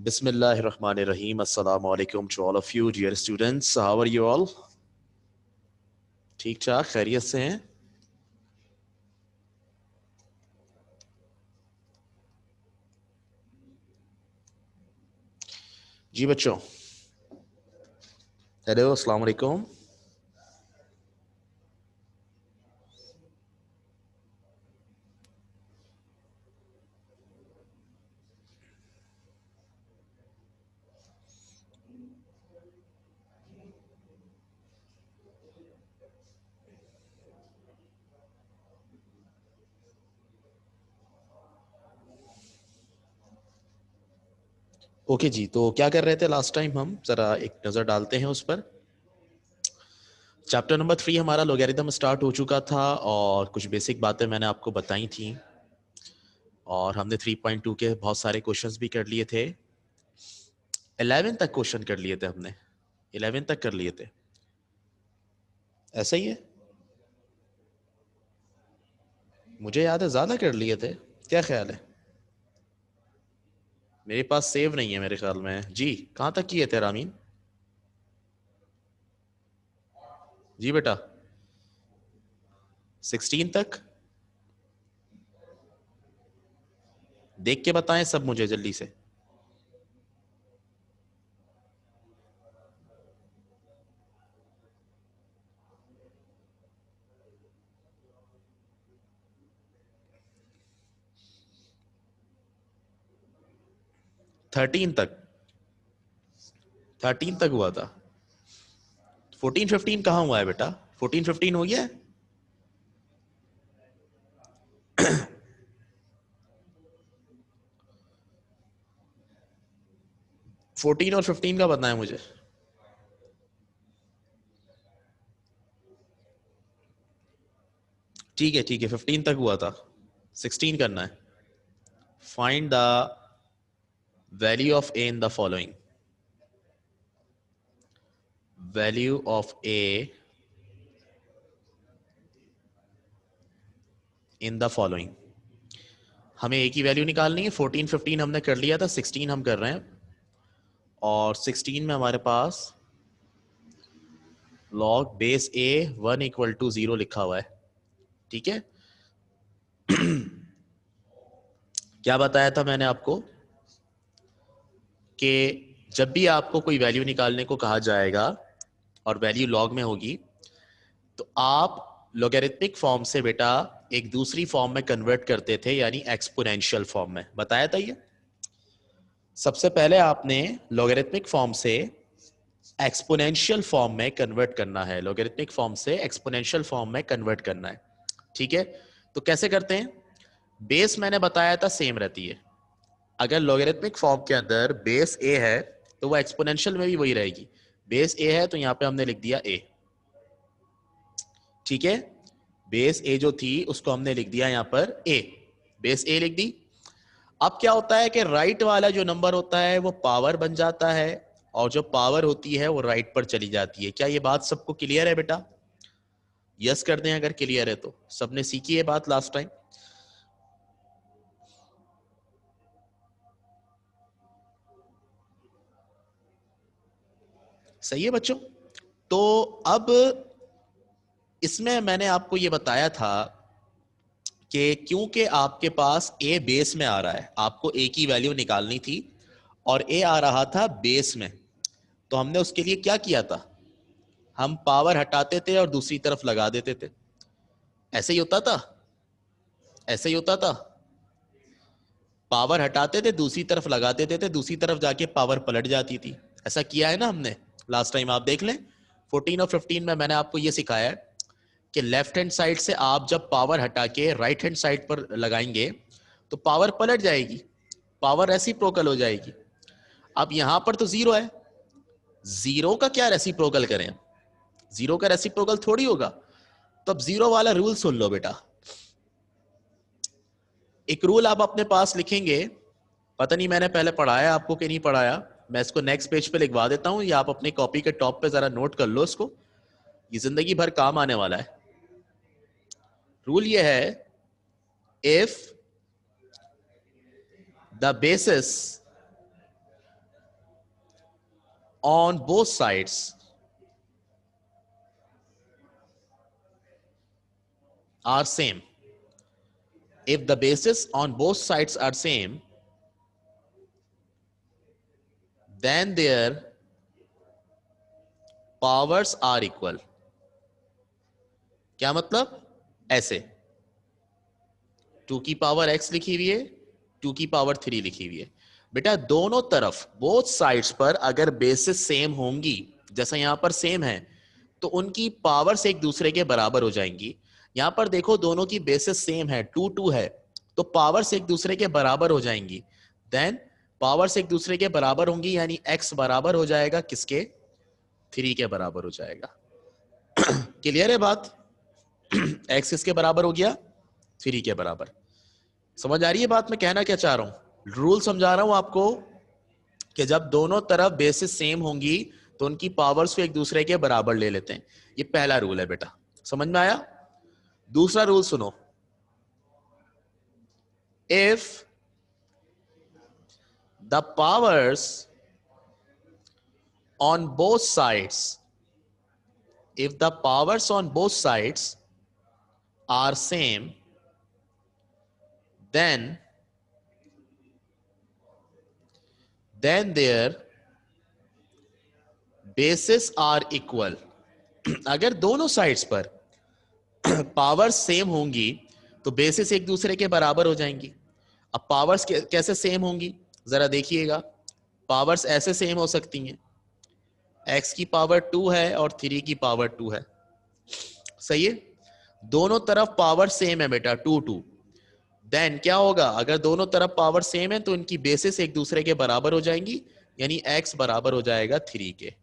Bismillahirrahmanirrahim. Assalamu alaikum to all of you, dear students. How are you all? ठीक ठाक खैरियत से हैं? जी बच्चों, हेलो, अस्सलाम वालेकुम। ओके जी, तो क्या कर रहे थे लास्ट टाइम? हम जरा एक नज़र डालते हैं उस पर। चैप्टर नंबर 3 हमारा लॉगरिथम स्टार्ट हो चुका था और कुछ बेसिक बातें मैंने आपको बताई थी और हमने 3.2 के बहुत सारे क्वेश्चंस भी कर लिए थे। 11 तक क्वेश्चन कर लिए थे हमने, 11 तक कर लिए थे, ऐसा ही है? मुझे याद है ज़्यादा कर लिए थे, क्या ख्याल है? मेरे पास सेव नहीं है मेरे ख्याल में। जी, कहाँ तक किए थे रामीन? जी बेटा, 16 तक। देख के बताएं सब मुझे जल्दी से। थर्टीन तक, 13 तक हुआ था। 14 15 कहाँ हुआ है बेटा? 14 15 हो गया है? 14 और 15 का बताएं मुझे। ठीक है ठीक है, 15 तक हुआ था, 16 करना है। Find the value of A in the following. Value of A in the following. हमें ए की वैल्यू निकालनी है। 14 15 हमने कर लिया था, 16 हम कर रहे हैं और 16 में हमारे पास लॉग बेस ए 1 = 0 लिखा हुआ है। ठीक है, क्या बताया था मैंने आपको कि जब भी आपको कोई वैल्यू निकालने को कहा जाएगा और वैल्यू लॉग में होगी तो आप लॉगरिथमिक फॉर्म से बेटा एक दूसरी फॉर्म में कन्वर्ट करते थे, यानी एक्सपोनेंशियल फॉर्म में। बताया था ये। सबसे पहले आपने लॉगरिथमिक फॉर्म से एक्सपोनेंशियल फॉर्म में कन्वर्ट करना है, लॉगरिथमिक फॉर्म से एक्सपोनेंशियल फॉर्म में कन्वर्ट करना है। ठीक है, तो कैसे करते हैं? बेस मैंने बताया था सेम रहती है। अगर लॉगरिथमिक फॉर्म के अंदर बेस ए है तो वो एक्सपोनेंशियल में भी वही रहेगी। बेस ए है तो यहां पे हमने लिख दिया ए। ठीक है, बेस ए जो थी उसको हमने लिख दिया यहां पर ए, बेस ए लिख दी। अब क्या होता है कि राइट वाला जो नंबर होता है वो पावर बन जाता है और जो पावर होती है वो राइट पर चली जाती है। क्या ये बात सबको क्लियर है बेटा? यस कर दें अगर क्लियर है तो। सबने सीखी है बात लास्ट टाइम? सही है बच्चों? तो अब इसमें मैंने आपको ये बताया था कि क्योंकि आपके पास ए बेस में आ रहा है, आपको ए की वैल्यू निकालनी थी और ए आ रहा था बेस में, तो हमने उसके लिए क्या किया था? हम पावर हटाते थे और दूसरी तरफ लगा देते थे। ऐसे ही होता था, ऐसे ही होता था। पावर हटाते थे, दूसरी तरफ लगा देते थे, दूसरी तरफ जाके पावर पलट जाती थी। ऐसा किया है ना हमने लास्ट टाइम, आप देख लें। 14 और 15 में मैंने आपको यह सिखाया है कि लेफ्ट हैंड साइड से आप जब पावर हटा के राइट हैंड साइड पर लगाएंगे तो पावर पलट जाएगी, पावर रेसिप्रोकल हो जाएगी। अब यहां पर तो जीरो है, जीरो का क्या रेसिप्रोकल करें? जीरो का रेसिप्रोकल थोड़ी होगा। तो अब जीरो वाला रूल सुन लो बेटा। एक रूल आप अपने पास लिखेंगे, पता नहीं मैंने पहले पढ़ाया आपको कि नहीं पढ़ाया, मैं इसको नेक्स्ट पेज पे लिखवा देता हूं या आप अपनी कॉपी के टॉप पे जरा नोट कर लो इसको, ये जिंदगी भर काम आने वाला है। रूल ये है, if the basis on both sides are same. If the bases on both sides are same, then their powers are equal. क्या मतलब? ऐसे 2 की पावर x लिखी हुई है, 2 की पावर 3 लिखी हुई है। बेटा दोनों तरफ बोथ साइड्स पर अगर बेसिस सेम होंगी, जैसा यहां पर सेम है, तो उनकी पावर्स एक दूसरे के बराबर हो जाएंगी। यहां पर देखो दोनों की बेसिस सेम है, 2 2 है, तो पावर्स एक दूसरे के बराबर हो जाएंगी। देन पावर्स एक दूसरे के बराबर होंगी, यानी x बराबर हो जाएगा किसके? 3 के बराबर हो जाएगा। क्लियर है बात? x किसके बराबर हो गया? 3 के बराबर। समझ आ रही है बात मैं कहना क्या चाह रहा हूं? रूल समझा रहा हूं आपको कि जब दोनों तरफ बेसिस सेम होंगी तो उनकी पावर्स को एक दूसरे के बराबर ले लेते हैं। ये पहला रूल है बेटा, समझ में आया? दूसरा रूल सुनो, if the powers on both sides, if the powers on both sides are same, then their bases are equal. अगर दोनों साइड्स पर पावर्स सेम होंगी तो बेसिस एक दूसरे के बराबर हो जाएंगी। अब पावर्स कैसे सेम होंगी जरा देखिएगा। पावर्स ऐसे सेम हो सकती हैं, x की पावर 2 है और 3 की पावर 2 है, सही है? दोनों तरफ पावर सेम है बेटा, 2 2। देन क्या होगा? अगर दोनों तरफ पावर सेम है तो इनकी बेसिस एक दूसरे के बराबर हो जाएंगी, यानी x बराबर हो जाएगा 3 के।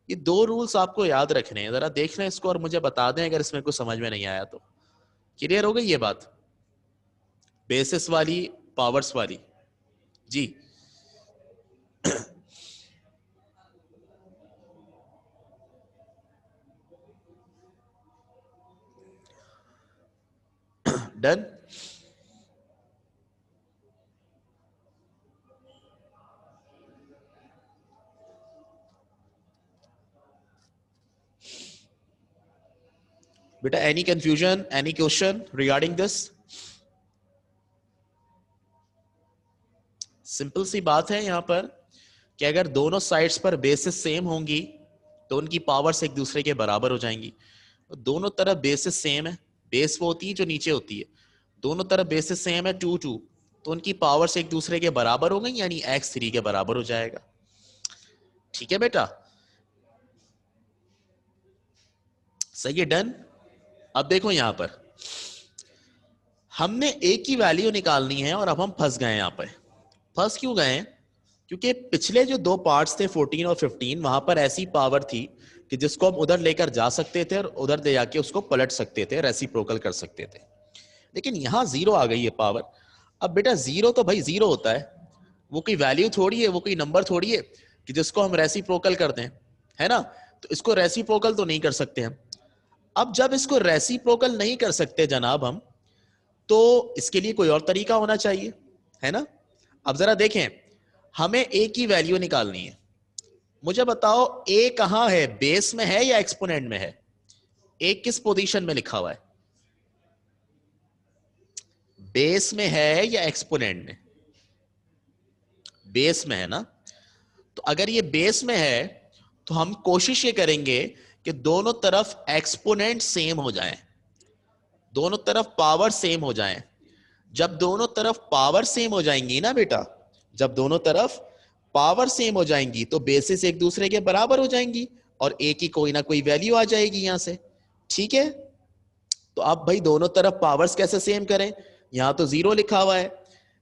ये दो रूल्स आपको याद रखने हैं, जरा देख लें इसको और मुझे बता दें अगर इसमें कुछ समझ में नहीं आया तो। क्लियर हो गई ये बात? बेसिस वाली, पावर्स वाली। जी डन? बेटा any confusion, any question regarding this? Simple सी बात है यहां पर कि अगर दोनों साइड्स पर बेसिस सेम होंगी तो उनकी पावर्स एक दूसरे के बराबर हो जाएंगी। दोनों तरफ बेसिस सेम है, बेस वो होती है जो नीचे होती है, दोनों तरफ बेसिस सेम है 2 2, तो उनकी पावर्स एक दूसरे के बराबर हो गई, यानी x 3 के बराबर हो जाएगा। ठीक है बेटा, सही है, डन? अब देखो यहां पर हमने a की वैल्यू निकालनी है और अब हम फंस गए यहां पर। फंस क्यों गए? क्योंकि पिछले जो दो पार्ट्स थे 14 और 15, वहां पर ऐसी पावर थी कि जिसको हम उधर लेकर जा सकते थे और उधर ले जाके उसको पलट सकते थे, रेसिप्रोकल कर सकते थे। लेकिन यहां जीरो आ गई है पावर। अब बेटा जीरो तो भाई जीरो होता है, वो कोई वैल्यू थोड़ी है, वो कोई नंबर थोड़ी है कि जिसको हम रेसिप्रोकल कर दें, है ना? तो इसको रेसिप्रोकल तो नहीं कर सकते हम। अब जब इसको रेसिप्रोकल नहीं कर सकते जनाब हम, तो इसके लिए कोई और तरीका होना चाहिए, है ना? अब जरा देखें, हमें a की वैल्यू निकालनी है। मुझे बताओ a कहां है, बेस में है या एक्सपोनेंट में है? a किस पोजीशन में लिखा हुआ है? बेस में है या एक्सपोनेंट में? बेस में है ना? तो अगर ये बेस में है तो हम कोशिश ये करेंगे कि दोनों तरफ एक्सपोनेंट सेम हो जाएं, दोनों तरफ पावर सेम हो जाएं। जब दोनों तरफ पावर सेम हो जाएंगी ना बेटा, जब दोनों तरफ पावर सेम हो जाएंगी तो बेसिस एक दूसरे के बराबर हो जाएंगी और a की कोई ना कोई वैल्यू आ जाएगी यहां से। ठीक है, तो अब भाई दोनों तरफ पावर्स कैसे सेम करें? यहां तो जीरो लिखा हुआ है,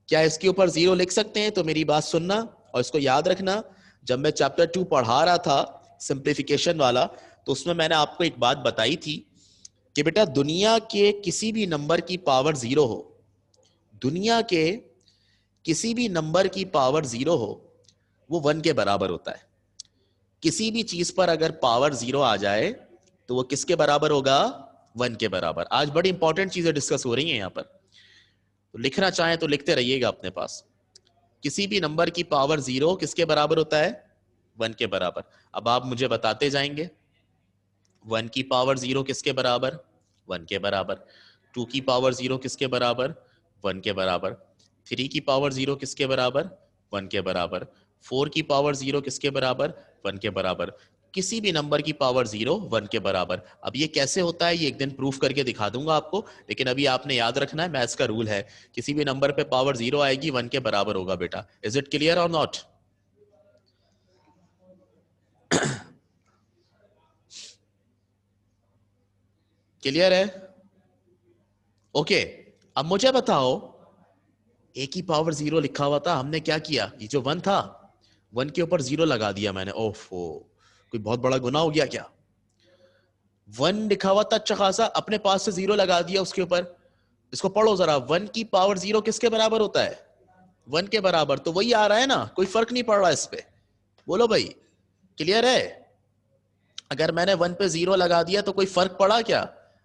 क्या इसके ऊपर जीरो लिख सकते हैं? तो मेरी बात सुनना और इसको याद रखना। जब मैं चैप्टर 2 पढ़ा रहा था सिंप्लीफिकेशन वाला, तो उसमें मैंने आपको एक बात बताई थी कि बेटा दुनिया के किसी भी नंबर की पावर जीरो हो, दुनिया के किसी भी नंबर की पावर जीरो हो, वो 1 के बराबर होता है। किसी भी चीज पर अगर पावर जीरो आ जाए तो वो किसके बराबर होगा? 1 के बराबर। आज बड़ी इंपॉर्टेंट चीजें डिस्कस हो रही हैं यहां पर, तो लिखना चाहें तो लिखते रहिएगा अपने पास। किसी भी नंबर की पावर जीरो किसके बराबर होता है? 1 के बराबर। अब आप मुझे बताते जाएंगे 1 की पावर 0 किसके बराबर? 1 के बराबर। 2 की पावर 0 किसके बराबर? 1 के बराबर। 3 की पावर 0 किसके बराबर? 1 के बराबर। 4 की पावर 0 किसके बराबर? 1 के बराबर। किसी भी नंबर की पावर 0 1 के बराबर। अब ये कैसे होता है ये एक दिन प्रूफ करके दिखा दूंगा आपको, लेकिन अभी आपने याद रखना है मैथ्स का रूल है, किसी भी नंबर पे पावर 0 आएगी 1 के बराबर होगा बेटा। इज इट क्लियर और नॉट? क्लियर है? ओके। अब मुझे बताओ ए की पावर 0 लिखा हुआ था, हमने क्या किया, ये जो 1 था 1 के ऊपर 0 लगा दिया मैंने। ओफो, कोई बहुत बड़ा गुनाह हो गया क्या? 1 लिखा हुआ था अच्छा खासा, अपने पास से 0 लगा दिया उसके ऊपर। इसको पढ़ो जरा, 1 की पावर 0 किसके बराबर होता है? 1 के बराबर। तो वही आ रहा है ना, कोई फर्क नहीं पड़ रहा इस पे। बोलो भाई, क्लियर है? अगर मैंने 1 पे 0 लगा दिया तो कोई फर्क पड़ा क्या?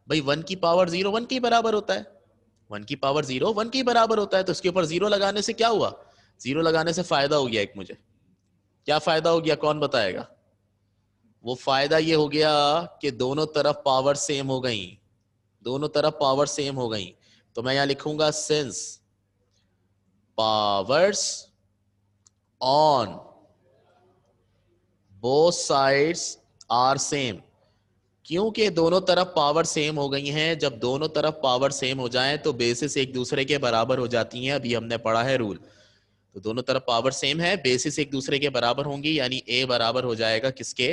भाई 1 की पावर 0 1 के बराबर होता है। 1 की पावर 0 1 के बराबर होता है, तो इसके ऊपर 0 लगाने से क्या हुआ? 0 लगाने से फायदा हो गया एक मुझे। क्या फायदा हो गया, कौन बताएगा? वो फायदा ये हो गया कि दोनों तरफ पावर सेम हो गई। दोनों तरफ पावर सेम हो गई। तो मैं यहां लिखूंगा since powers on both sides are same. क्योंकि दोनों तरफ पावर सेम हो गई हैं, जब दोनों तरफ पावर सेम हो जाएं तो बेसिस एक दूसरे के बराबर हो जाती हैं। अभी हमने पढ़ा है रूल। तो दोनों तरफ पावर सेम है, बेसिस एक दूसरे के बराबर होंगी, यानी ए बराबर हो जाएगा किसके?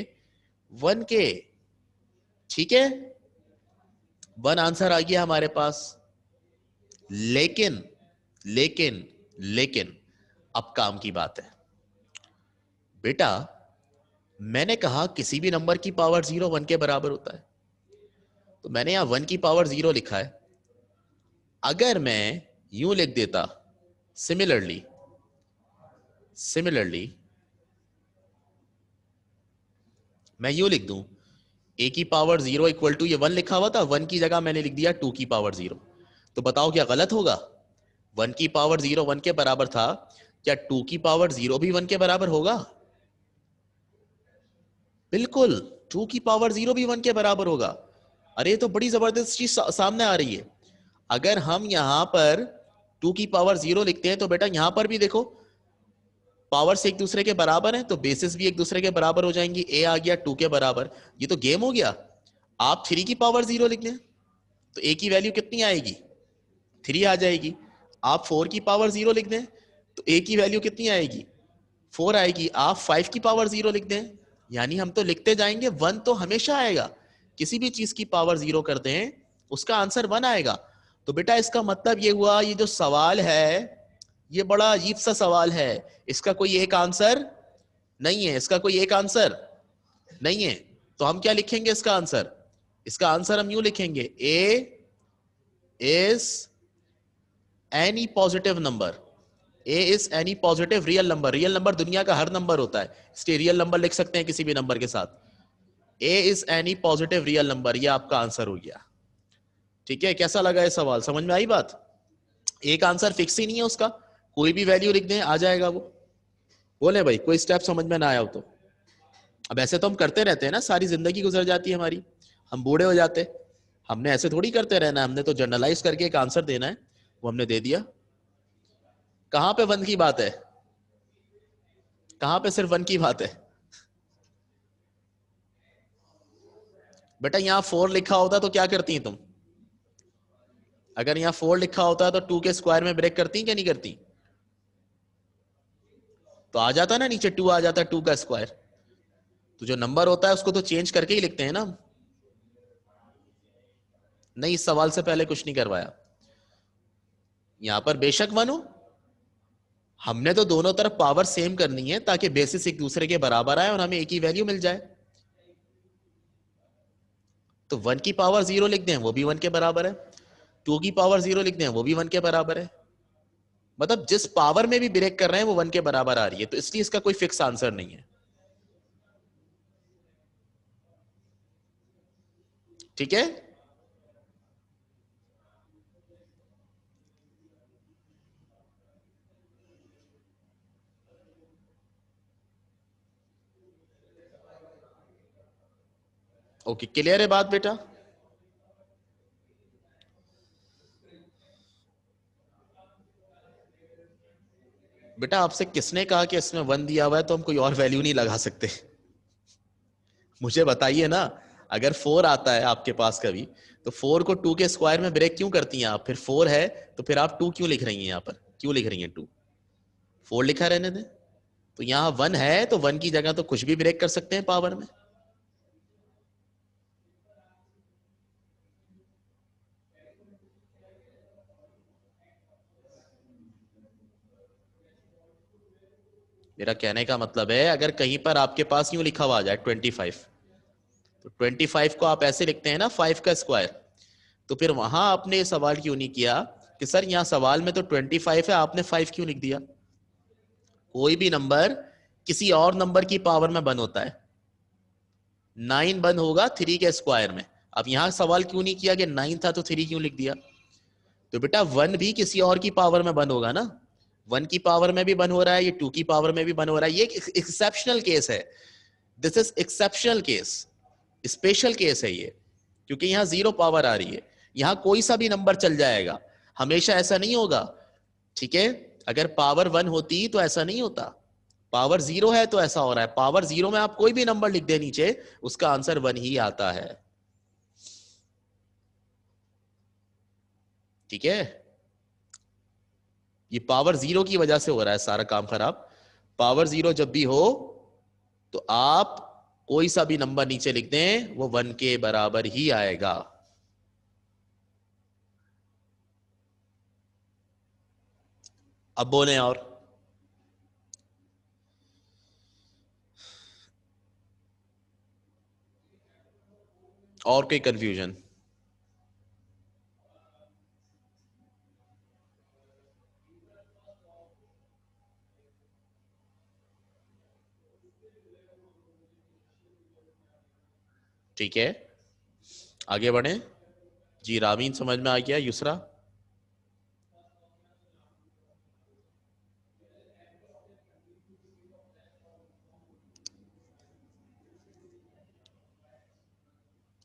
1 के। ठीक है, 1 आंसर आ गया हमारे पास। लेकिन लेकिन लेकिन अब काम की बात है बेटा। मैंने कहा किसी भी नंबर की पावर 0 1 के बराबर होता है, तो मैंने यहां 1 की पावर 0 लिखा है। अगर मैं यूं लिख देता, सिमिलरली सिमिलरली मैं यूं लिख दूं, ए की पावर 0 इक्वल टू, ये 1 लिखा हुआ था, 1 की जगह मैंने लिख दिया 2 की पावर 0। तो बताओ क्या गलत होगा? 1 की पावर 0 1 के बराबर था, क्या 2 की पावर 0 भी 1 के बराबर होगा? बिल्कुल, 2 की पावर 0 भी 1 के बराबर होगा। अरे तो बड़ी जबरदस्त चीज सामने आ रही है। अगर हम यहां पर 2 की पावर 0 लिखते हैं तो बेटा यहां पर भी देखो पावर्स एक दूसरे के बराबर हैं, तो बेसिस भी एक दूसरे के बराबर हो जाएंगी। ए आ गया 2 के बराबर, ये तो गेम हो गया। आप 3 की पावर 0 लिख लें तो ए की वैल्यू कितनी आएगी? 3 आ जाएगी। आप 4 की पावर 0 लिख दें तो ए की वैल्यू कितनी आएगी? 4 आएगी। आप 5 की पावर 0 लिख दें, यानी हम तो लिखते जाएंगे, 1 तो हमेशा आएगा। किसी भी चीज की पावर 0 कर दें उसका आंसर 1 आएगा। तो बेटा इसका मतलब ये हुआ, ये जो सवाल है ये बड़ा अजीब सा सवाल है। इसका कोई एक आंसर नहीं है। इसका कोई एक आंसर नहीं है। तो हम क्या लिखेंगे इसका आंसर? इसका आंसर हम यूं लिखेंगे, A is any positive number. A is any positive real number. Real number दुनिया का हर नंबर होता है, इसलिए रियल नंबर लिख सकते हैं किसी भी नंबर के साथ। A is any positive real number, ये आपका आंसर हो गया। ठीक है, कैसा लगा ये सवाल, समझ में आई बात? एक आंसर फिक्स ही नहीं है उसका, कोई भी वैल्यू लिख दें आ जाएगा वो। बोले भाई कोई स्टेप समझ में ना आया हो तो। अब ऐसे तो हम करते रहते हैं ना, सारी जिंदगी गुजर जाती है हमारी, हम बूढ़े हो जाते। हमने ऐसे थोड़ी करते रहना है, हमने तो जनरलाइज करके एक आंसर देना है, वो हमने दे दिया। कहां पे वन की बात है? कहां पे सिर्फ वन की बात है? बेटा यहां 4 लिखा होता तो क्या करती तुम? अगर यहां 4 लिखा होता तो 2 के स्क्वायर में ब्रेक करती क्या नहीं करती? तो आ जाता ना नीचे, 2 आ जाता, 2 का स्क्वायर। तो जो नंबर होता है उसको तो चेंज करके ही लिखते हैं ना हम। नहीं, इस सवाल से पहले कुछ नहीं करवाया। यहां पर बेशक 1 हो, हमने तो दोनों तरफ पावर सेम करनी है ताकि बेसिस एक दूसरे के बराबर आए और हमें एक ही वैल्यू मिल जाए। तो 1 की पावर 0 लिख दें वो भी 1 के बराबर है, 2 की पावर 0 लिख दें वो भी 1 के बराबर है। मतलब जिस पावर में भी ब्रेक कर रहे हैं वो 1 के बराबर आ रही है, तो इसलिए इसका कोई फिक्स आंसर नहीं है। ठीक है। ओके, क्लियर है बात बेटा? बेटा आपसे किसने कहा कि इसमें 1 दिया हुआ है तो हम कोई और वैल्यू नहीं लगा सकते? मुझे बताइए ना। अगर 4 आता है आपके पास कभी, तो 4 को 2 के स्क्वायर में ब्रेक क्यों करती हैं आप? फिर 4 है तो फिर आप 2 क्यों लिख रही हैं? यहां पर क्यों लिख रही हैं 2? 4 लिखा रहने दें। तो यहां 1 है तो 1 की जगह तो कुछ भी ब्रेक कर सकते हैं पावर में। मेरा कहने का मतलब है, अगर कहीं पर आपके पास यूं लिखा हुआ आ जाए 25, तो 25 को आप ऐसे लिखते हैं ना 5 का स्क्वायर, तो फिर वहां आपने ये सवाल क्यों नहीं किया कि सर यहां सवाल में तो 25 है, आपने 5 क्यों लिख दिया? कोई भी नंबर किसी और नंबर की पावर में बन होता है। 9 बन होगा 3 के स्क्वायर में। अब यहां सवाल क्यों नहीं किया कि 9 था तो 3 क्यों लिख दिया? तो बेटा 1 भी किसी और की पावर में बन होगा ना। 1 की पावर में भी बन हो रहा है, ये 2 की पावर में भी बन हो रहा है। ये एक एक्सेप्शनल केस है। This is exceptional case, special case है ये, क्योंकि यहां 0 पावर आ रही है। यहां कोई सा भी नंबर चल जाएगा, हमेशा ऐसा नहीं होगा। ठीक है, अगर पावर 1 होती तो ऐसा नहीं होता। पावर 0 है तो ऐसा हो रहा है। पावर 0 में आप कोई भी नंबर लिख दे नीचे, उसका आंसर 1 ही आता है। ठीक है, ये पावर 0 की वजह से हो रहा है सारा काम खराब। पावर 0 जब भी हो तो आप कोई सा भी नंबर नीचे लिख दें, वो 1 के बराबर ही आएगा। अब बोले और कोई कंफ्यूजन? ठीक है, आगे बढ़े। जी रामीन समझ में आ गया। युसरा?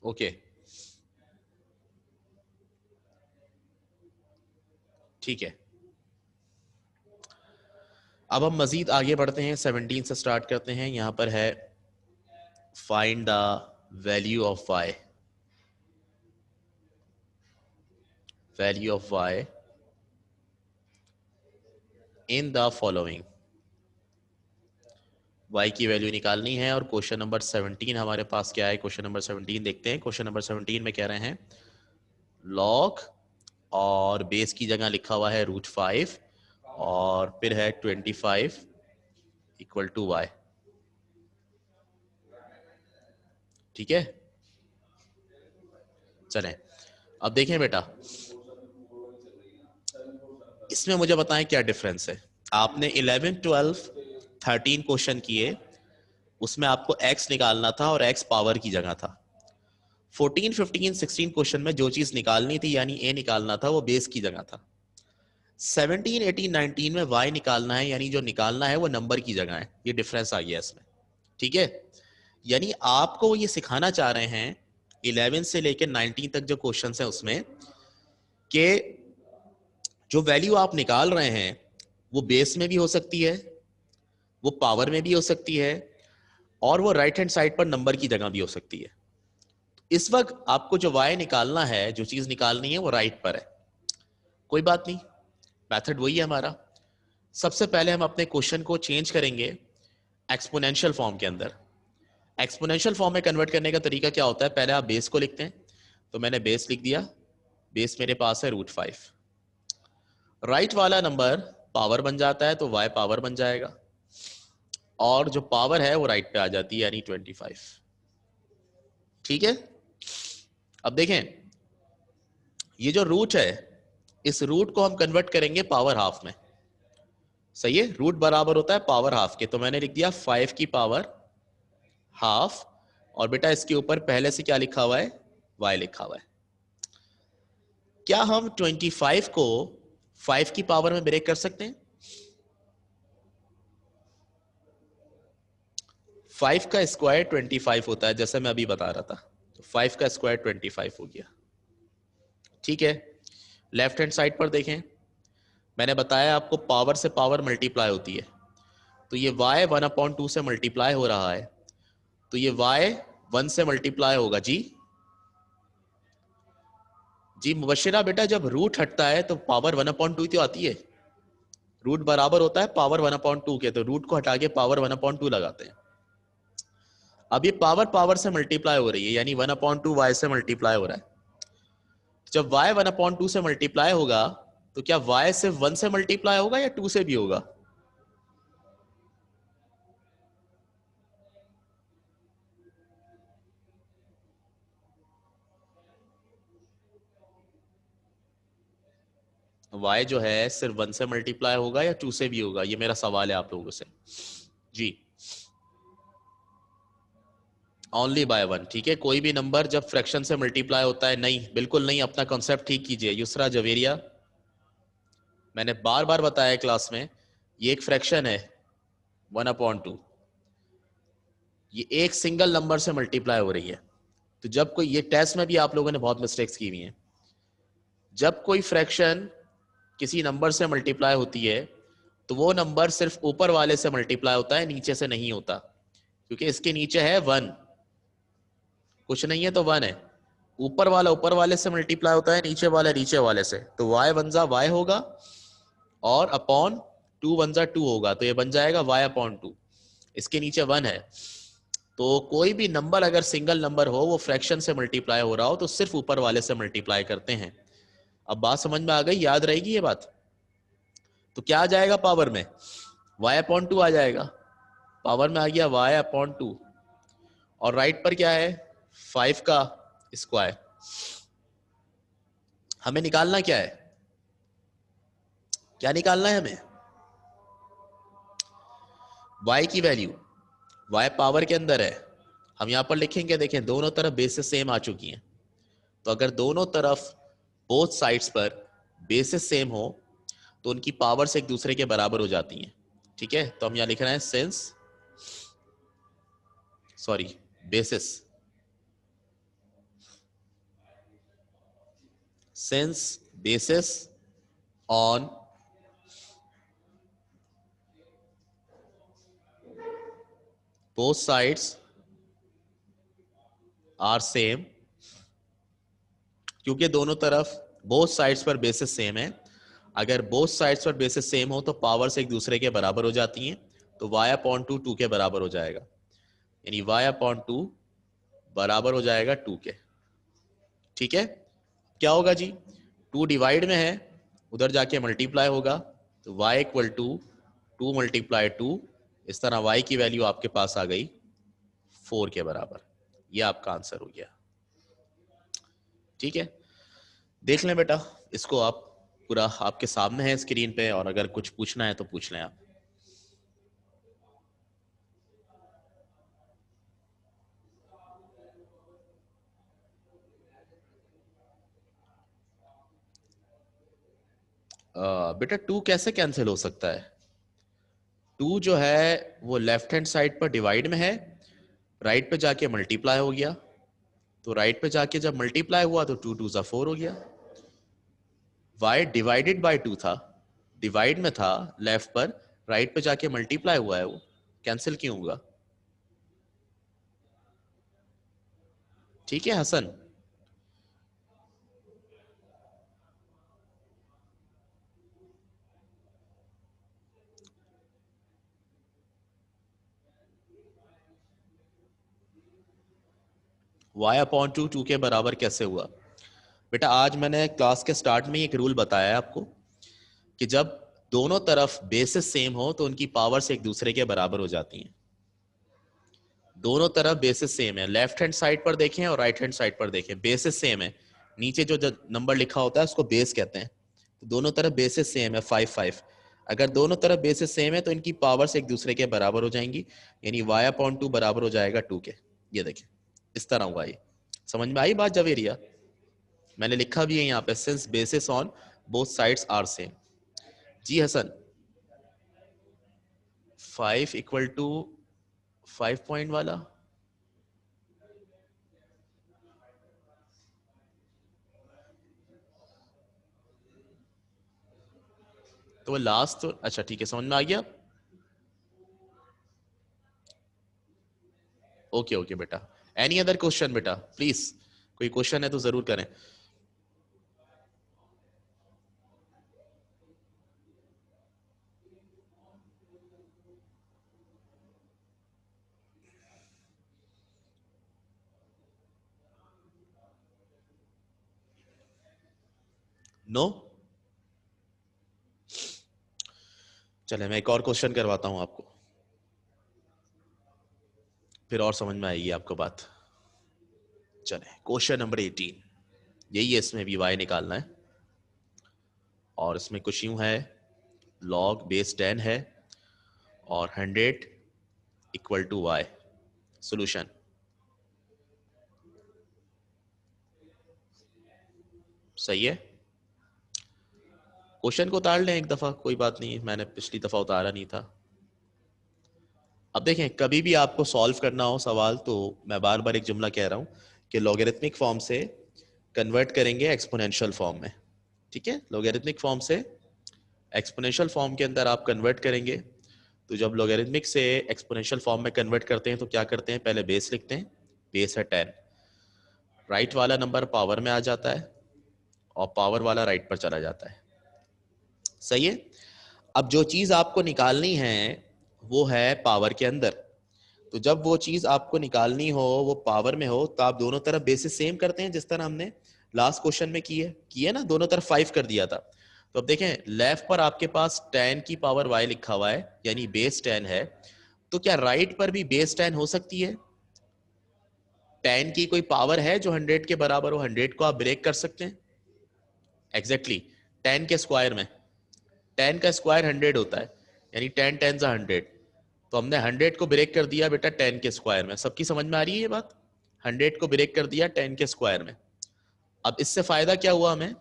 ओके, ठीक है। अब हम मजीद आगे बढ़ते हैं, 17 से स्टार्ट करते हैं। यहां पर है find the value of Y. Value of Y in the following. Y की वैल्यू निकालनी है। और क्वेश्चन नंबर 17 हमारे पास क्या है? क्वेश्चन नंबर 17 देखते हैं। क्वेश्चन नंबर 17 में कह रहे हैं लॉग, और बेस की जगह लिखा हुआ है √5, और फिर है 25 इक्वल टू वाई। ठीक है, चलें अब देखें बेटा, इसमें मुझे बताएं क्या डिफरेंस है। आपने 11, 12, 13 क्वेश्चन किए, उसमें आपको x निकालना था और x पावर की जगह था। 14, 15, 16 क्वेश्चन में जो चीज निकालनी थी यानी a निकालना था, वो बेस की जगह था। 17, 18, 19 में y निकालना है, यानी जो निकालना है वो नंबर की जगह है। ये डिफरेंस आ गया इसमें। ठीक है, यानी आपको ये सिखाना चाह रहे हैं 11 से लेकर 19 तक जो क्वेश्चन है उसमें, कि जो वैल्यू आप निकाल रहे हैं वो बेस में भी हो सकती है, वो पावर में भी हो सकती है, और वो राइट हैंड साइड पर नंबर की जगह भी हो सकती है। इस वक्त आपको जो वाई निकालना है, जो चीज निकालनी है, वो राइट पर है। कोई बात नहीं, मेथड वही है हमारा। सबसे पहले हम अपने क्वेश्चन को चेंज करेंगे एक्सपोनेंशियल फॉर्म के अंदर। एक्सपोनेंशियल फॉर्म में कन्वर्ट करने का तरीका क्या होता है? पहले आप बेस को लिखते हैं, तो मैंने बेस लिख दिया। बेस मेरे पास है √5। राइट वाला नंबर पावर बन जाता है तो y पावर बन जाएगा, और जो पावर है वो राइट पे आ जाती है, यानी 25। ठीक है, अब देखें, ये जो रूट है, इस रूट को हम कन्वर्ट करेंगे पावर हाफ में। सही है, रूट बराबर होता है पावर हाफ के, तो मैंने लिख दिया 5 की पावर हाफ, और बेटा इसके ऊपर पहले से क्या लिखा हुआ है? y लिखा हुआ है। क्या हम 25 को 5 की पावर में ब्रेक कर सकते हैं? 5 का स्क्वायर 25 होता है, जैसे मैं अभी बता रहा था। 5 का स्क्वायर 25 हो गया। ठीक है, लेफ्ट हैंड साइड पर देखें, मैंने बताया आपको पावर से पावर मल्टीप्लाई होती है, तो ये y 1/2 से मल्टीप्लाई हो रहा है, तो ये y 1 से मल्टीप्लाई होगा। जी जी मुबशिरा बेटा, जब रूट हटता है तो पावर 1/2 तो आती है, रूट बराबर होता है पावर 1/2 के, तो रूट को हटा के पावर 1/2 लगाते हैं। अब ये पावर पावर से मल्टीप्लाई हो रही है, यानी 1/2 y से मल्टीप्लाई हो रहा है। जब y 1/2 से मल्टीप्लाई होगा तो क्या y सिर्फ 1 से मल्टीप्लाई होगा या 2 से भी होगा? y जो है सिर्फ 1 से मल्टीप्लाई होगा या 2 से भी होगा, ये मेरा सवाल है आप लोगों से। जी ओनली बाय 1। ठीक है, कोई भी नंबर जब फ्रैक्शन से मल्टीप्लाई होता है, नहीं बिल्कुल नहीं, अपना कॉन्सेप्ट ठीक कीजिए। युसरा जवेरिया, मैंने बार बार बताया क्लास में, ये एक फ्रैक्शन है 1/2, ये एक सिंगल नंबर से मल्टीप्लाई हो रही है। तो जब कोई, ये टेस्ट में भी आप लोगों ने बहुत मिस्टेक्स की हुई हैं, जब कोई फ्रैक्शन किसी नंबर से मल्टीप्लाई होती है तो वो नंबर सिर्फ ऊपर वाले से मल्टीप्लाई होता है, नीचे से नहीं होता, क्योंकि इसके नीचे है 1, कुछ नहीं है तो 1 है। ऊपर वाला ऊपर वाले से मल्टीप्लाई होता है, नीचे वाला नीचे वाले से, तो y 1 जा y होगा और अपॉन 2 1 जा 2 होगा, तो ये बन जाएगा y/2। इसके नीचे 1 है, तो कोई भी नंबर अगर सिंगल नंबर हो, वो फ्रैक्शन से मल्टीप्लाई हो रहा हो, तो सिर्फ ऊपर वाले से मल्टीप्लाई करते हैं। अब बात समझ में आ गई, याद रहेगी ये बात? तो क्या आ जाएगा पावर में? y/2 आ जाएगा, पावर में आ गया y/2, और राइट पर क्या है? 5 का स्क्वायर। हमें निकालना क्या है? क्या निकालना है हमें? y की वैल्यू, y पावर के अंदर है, हम यहां पर लिखेंगे, देखें दोनों तरफ बेसिस सेम आ चुकी हैं, तो अगर दोनों तरफ बोथ साइड्स पर बेसिस सेम हो तो उनकी पावर्स एक दूसरे के बराबर हो जाती हैं। ठीक है, तो हम यहां लिख रहे हैं since, sorry basis, since basis on both sides are same, क्योंकि दोनों तरफ both sides पर बेसिस सेम है, अगर both sides पर बेसिस सेम हो तो पावर्स एक दूसरे के बराबर हो जाती हैं, तो y/2 2 के बराबर हो जाएगा, यानी y/2 बराबर हो जाएगा 2 के। ठीक है, क्या होगा जी? 2 डिवाइड में है, उधर जाके मल्टीप्लाई होगा, तो y इक्वल टू 2 मल्टीप्लाई 2, इस तरह y की वैल्यू आपके पास आ गई 4 के बराबर। ये आपका आंसर हो गया। ठीक है, देख लें बेटा, इसको आप पूरा आपके सामने है स्क्रीन पे, और अगर कुछ पूछना है तो पूछ लें आप। बेटा 2 कैसे कैंसिल हो सकता है? 2 जो है वो लेफ्ट हैंड साइड पर डिवाइड में है, राइट पे जाके मल्टीप्लाई हो गया, तो राइट पे जाके जब मल्टीप्लाई हुआ तो 2 2 जा 4 हो गया। y डिवाइडेड बाय 2 था, डिवाइड में था लेफ्ट पर, राइट पे जाके मल्टीप्लाई हुआ है, वो कैंसिल क्यों होगा? ठीक है हसन, y/2 2 के बराबर कैसे हुआ? बेटा आज मैंने क्लास के स्टार्ट में एक रूल बताया है आपको, कि जब दोनों तरफ बेसिस सेम हो तो उनकी पावर्स एक दूसरे के बराबर हो जाती हैं। दोनों तरफ बेसिस सेम है, लेफ्ट हैंड साइड पर देखें और राइट हैंड साइड पर देखें, बेसिस सेम है, नीचे जो नंबर लिखा होता है उसको बेस कहते हैं, तो दोनों तरफ बेसिस सेम है 5 5। अगर दोनों तरफ बेसिस सेम है तो इनकी पावर्स एक दूसरे के बराबर हो जाएंगी, यानी y/2 बराबर हो जाएगा 2 के। ये देखें, इस तरह हुआ ये। समझ में आई बात जवेरिया? मैंने लिखा भी है यहाँ पे, since basis on both sides are same. Ji Hasan, 5 equal to 5 point वाला, तो वो लास्ट तो अच्छा ठीक है, समझ में आ गया। ओके ओके बेटा, एनी अदर क्वेश्चन बेटा प्लीज, कोई क्वेश्चन है तो जरूर करें। नो? चले मैं एक और क्वेश्चन करवाता हूं आपको, फिर और समझ में आएगी आपको बात। चले क्वेश्चन नंबर 18, यही है, इसमें भी वाई निकालना है। और इसमें कुछ यूं है, लॉग बेस 10 है और 100 इक्वल टू वाई। सोल्यूशन, सही है। क्वेश्चन को उतार लें एक दफा, कोई बात नहीं, मैंने पिछली दफा उतारा नहीं था। अब देखें, कभी भी आपको सॉल्व करना हो सवाल तो मैं बार बार एक जुमला कह रहा हूं कि लॉगरिथमिक फॉर्म से कन्वर्ट करेंगे एक्सपोनेंशियल फॉर्म में। ठीक है, लॉगरिथमिक फॉर्म से एक्सपोनेंशियल फॉर्म के अंदर आप कन्वर्ट करेंगे। तो जब लॉगरिथमिक से एक्सपोनेंशियल फॉर्म में कन्वर्ट करते हैं तो क्या करते हैं, पहले बेस लिखते हैं, बेस है 10, राइट वाला नंबर पावर में आ जाता है और पावर वाला राइट पर चला जाता है। सही है। अब जो चीज आपको निकालनी है वो है पावर के अंदर। तो जब वो चीज आपको निकालनी हो वो पावर में हो तो आप दोनों तरफ बेसिस सेम करते हैं, जिस तरह हमने लास्ट क्वेश्चन में किए ना, दोनों तरफ 5 कर दिया था। तो अब देखें, लेफ्ट पर आपके पास 10 की पावर y लिखा हुआ है, यानी बेस 10 है। तो क्या राइट पर भी बेस 10 हो सकती है? 10 की कोई पावर है जो 100 के बराबर हो? 100 को आप ब्रेक कर सकते हैं एग्जैक्टली 10 के स्क्वायर में। 10 का स्क्वायर 100 होता है, यानी 10 10 100। तो हमने 100 को ब्रेक कर दिया बेटा 10 के स्क्वायर में। सबकी समझ में आ रही है ये बात? 100 को ब्रेक कर दिया 10 के स्क्वायर में। अब इससे फायदा क्या हुआ हमें?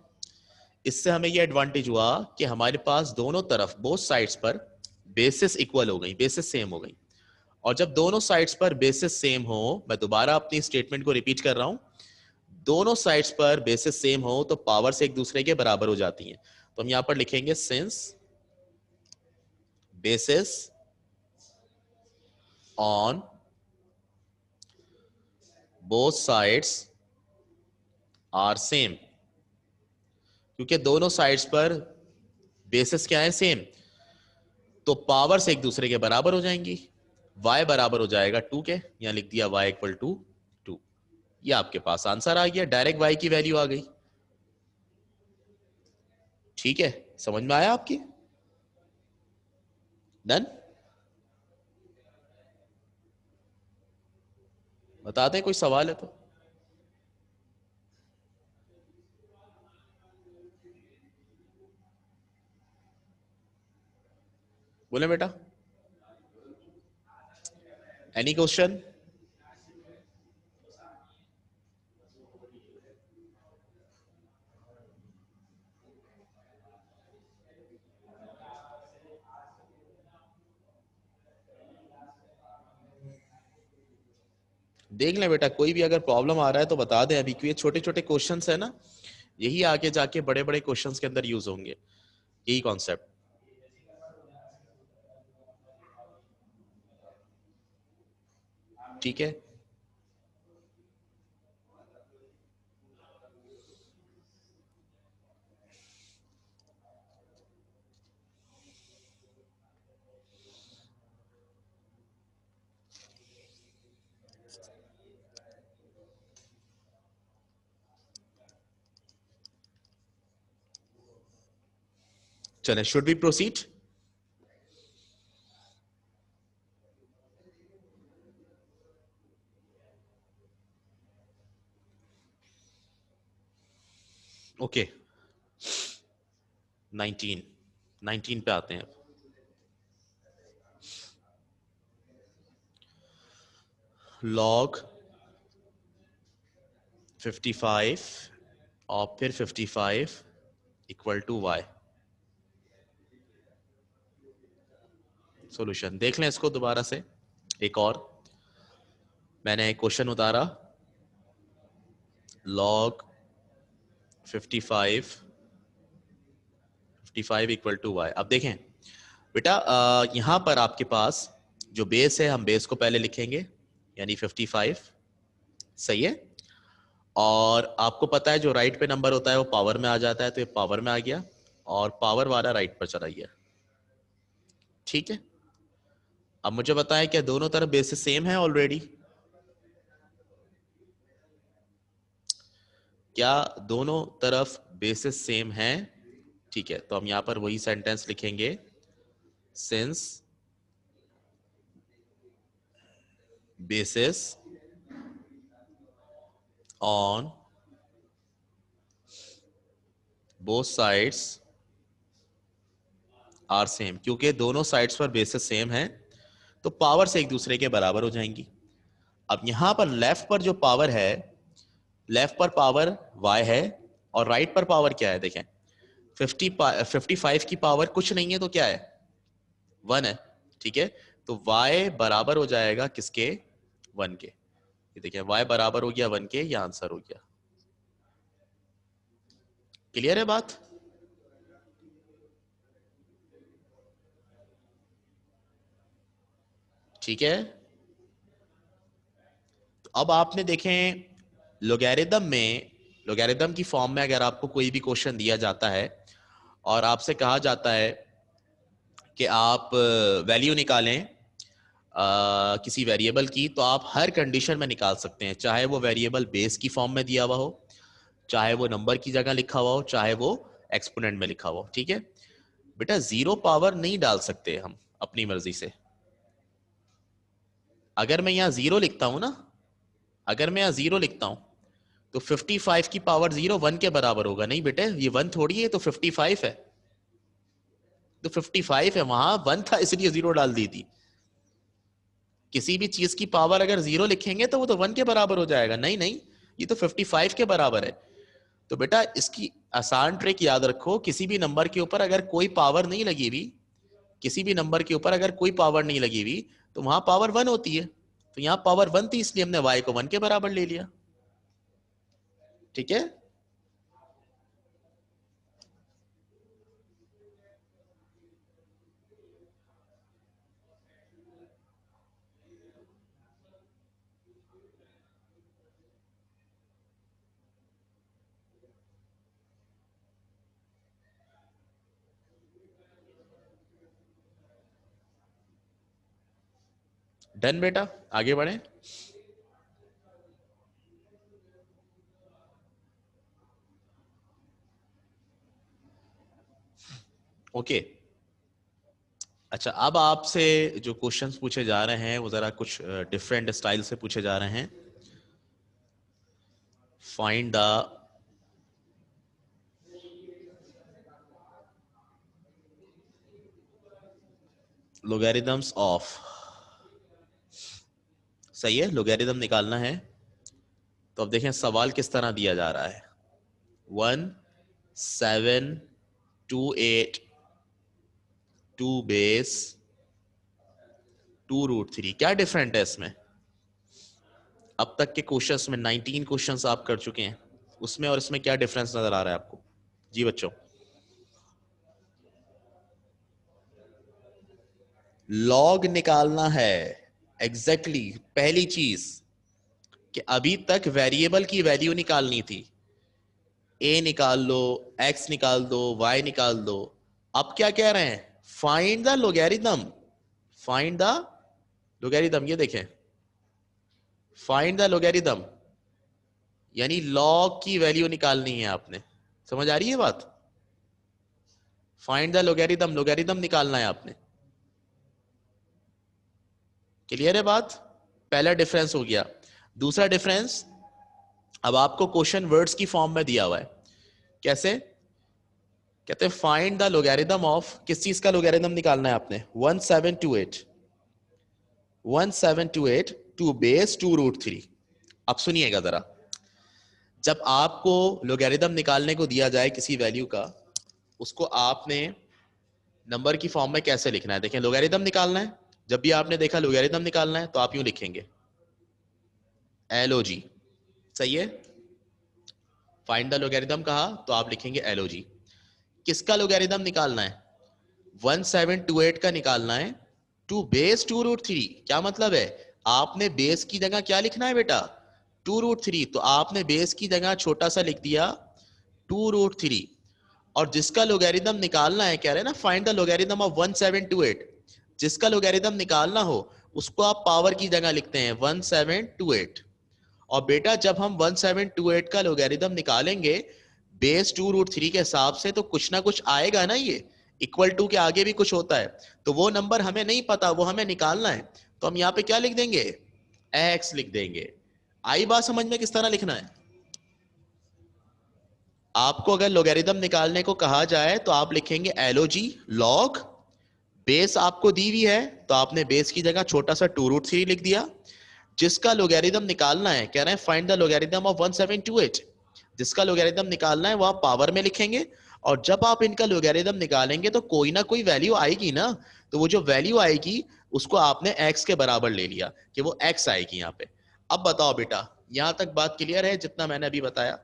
इससे हमें ये एडवांटेज हुआ कि हमारे पास दोनों तरफ बोथ साइड्स पर बेसिस इक्वल हो गई, बेसिस सेम हो गई। और जब दोनों साइड्स पर बेसिस सेम हो, मैं दोबारा अपनी स्टेटमेंट को रिपीट कर रहा हूं, दोनों साइड्स पर बेसिस सेम हो तो पावर से एक दूसरे के बराबर हो जाती हैं। तो हम यहां पर लिखेंगे since basis on both sides are same. क्योंकि दोनों साइड्स पर बेसिस क्या है, सेम, तो पावर से एक दूसरे के बराबर हो जाएंगी। y बराबर हो जाएगा 2 के, यहां लिख दिया y इक्वल टू 2। ये आपके पास आंसर आ गया, डायरेक्ट y की वैल्यू आ गई। ठीक है, समझ में आया आपकी? डन? बताते हैं, कोई सवाल है तो। बोले बेटा, एनी क्वेश्चन? देख लें बेटा, कोई भी अगर प्रॉब्लम आ रहा है तो बता दें अभी, क्योंकि छोटे छोटे क्वेश्चंस है ना, यही आगे जाके बड़े बड़े क्वेश्चंस के अंदर यूज होंगे, यही कॉन्सेप्ट। ठीक है, चलें, शुड बी प्रोसीड? ओके, 19 19 पे आते हैं। लॉग 55 और फिर 55 इक्वल टू वाई। सॉल्यूशन देख लें इसको दोबारा से एक और। मैंने एक क्वेश्चन उतारा, लॉग 55 55 इक्वल टू वाई। अब देखें बेटा, यहां पर आपके पास जो बेस है, हम बेस को पहले लिखेंगे, यानी 55, सही है। और आपको पता है जो राइट पे नंबर होता है वो पावर में आ जाता है, तो ये पावर में आ गया और पावर वाला राइट पर चला गया, ठीक है। अब मुझे बताएं क्या दोनों तरफ बेसिस सेम है ऑलरेडी? क्या दोनों तरफ बेसिस सेम है? ठीक है, तो हम यहां पर वही सेंटेंस लिखेंगे, since basis on both sides are same, क्योंकि दोनों साइड्स पर बेसिस सेम है तो पावर से एक दूसरे के बराबर हो जाएंगी। अब यहां पर लेफ्ट पर जो पावर है, लेफ्ट पर पावर y है और राइट पर पावर क्या है? देखें 55 की पावर कुछ नहीं है तो क्या है? 1 है, ठीक है। तो y बराबर हो जाएगा किसके? 1 के। ये देखें y बराबर हो गया 1 के, ये आंसर हो गया। क्लियर है बात? ठीक है। तो अब आपने देखें लोगैरिथम में, लोगैरिथम की फॉर्म में अगर आपको कोई भी क्वेश्चन दिया जाता है और आपसे कहा जाता है कि आप वैल्यू निकालें किसी वेरिएबल की, तो आप हर कंडीशन में निकाल सकते हैं, चाहे वो वेरिएबल बेस की फॉर्म में दिया हुआ हो, चाहे वो नंबर की जगह लिखा हुआ हो, चाहे वो एक्सपोनेंट में लिखा हुआ हो, ठीक है। बेटा जीरो पावर नहीं डाल सकते हम अपनी मर्जी से। अगर मैं यहां जीरो लिखता हूं ना, अगर मैं यहां जीरो लिखता हूं तो 55 की पावर जीरो 1 के बराबर होगा। नहीं बेटे, ये 1 थोड़ी है, तो 55 है, तो 55 है, वहां 1 था इसलिए जीरो डाल दी थी। किसी भी चीज की पावर अगर जीरो लिखेंगे तो वो तो 1 के बराबर हो जाएगा। नहीं नहीं, ये तो 55 के बराबर है। तो बेटा इसकी आसान ट्रिक याद रखो, किसी भी नंबर के ऊपर अगर कोई पावर नहीं लगी हुई, किसी भी नंबर के ऊपर अगर कोई पावर नहीं लगी हुई तो वहां पावर 1 होती है। तो यहां पावर 1 थी इसलिए हमने y को 1 के बराबर ले लिया, ठीक है। डन बेटा, आगे बढ़े। ओके, अच्छा अब आपसे जो क्वेश्चंस पूछे जा रहे हैं वो जरा कुछ डिफरेंट स्टाइल से पूछे जा रहे हैं। फाइंड द लोगैरिथम्स ऑफ, सही है, लोगैरिथम निकालना है। तो अब देखें सवाल किस तरह दिया जा रहा है, 1728 2 बेस 2√3। क्या डिफरेंट है इसमें? अब तक के क्वेश्चंस में 19 क्वेश्चंस आप कर चुके हैं, उसमें और इसमें क्या डिफरेंस नजर आ रहा है आपको? जी बच्चों, लॉग निकालना है, एग्जैक्टली पहली चीज कि अभी तक वेरिएबल की वैल्यू निकालनी थी, ए निकाल लो, एक्स निकाल दो, वाई निकाल दो। अब क्या कह रहे हैं? Find the logarithm, find the logarithm. ये देखें, फाइंड द लोगैरिथम यानी लॉग की वैल्यू निकालनी है आपने। समझ आ रही है बात? फाइंड द लोगैरिथम, लोगैरिथम निकालना है आपने। क्लियर है बात? पहला डिफरेंस हो गया। दूसरा डिफरेंस, अब आपको क्वेश्चन वर्ड्स की फॉर्म में दिया हुआ है। कैसे? कहते हैं फाइंड द लोगैरिथम ऑफ, किस चीज का लोगैरिथम निकालना है आपने? 1728 टू बेस 2√3। अब सुनिएगा जरा, जब आपको लोगैरिथम निकालने को दिया जाए किसी वैल्यू का, उसको आपने नंबर की फॉर्म में कैसे लिखना है? देखें लोगैरिथम निकालना है, जब भी आपने देखा लोगैरिथम निकालना है तो आप यूं लिखेंगे LOG, सही है। फाइंड द लोगैरिथम कहा तो आप लिखेंगे LOG। किसका लोगैरिथम निकालना है? 1728 का निकालना है टू बेस 2√3। क्या मतलब है? आपने बेस की जगह क्या लिखना है बेटा? 2√3। तो आपने बेस की जगह छोटा सा लिख दिया 2√3। और जिसका लोगैरिथम निकालना है, कह रहे हैं ना फाइंड द लोगैरिथम ऑफ 1728, जिसका लोगैरिथम निकालना हो उसको आप पावर की जगह लिखते हैं 1728। और बेटा जब हम 1728 का लोगैरिथम निकालेंगे बेस 2√3 के हिसाब से, तो कुछ ना कुछ आएगा ना, ये इक्वल टू के आगे भी कुछ होता है, तो वो नंबर हमें नहीं पता, वो हमें निकालना है। तो हम यहाँ पे क्या लिख देंगे? x लिख देंगे। आई बात समझ में किस तरह लिखना है? आपको अगर लोगैरिथम निकालने को कहा जाए तो आप लिखेंगे LOG लॉग, बेस आपको दी हुई है तो आपने बेस की जगह छोटा सा 2√3 लिख दिया। जिसका लोगैरिथम निकालना है, कह रहे हैं फाइंड द लोगैरिथम ऑफ 1728, जिसका लोगैरिथम निकालना है वो आप पावर में लिखेंगे। और जब आप इनका लोगैरिथम निकालेंगे तो कोई ना कोई वैल्यू आएगी ना, तो वो जो वैल्यू आएगी उसको आपने x के बराबर ले लिया कि वो x आएगी यहाँ पे। अब बताओ बेटा, यहां तक बात क्लियर है जितना मैंने अभी बताया?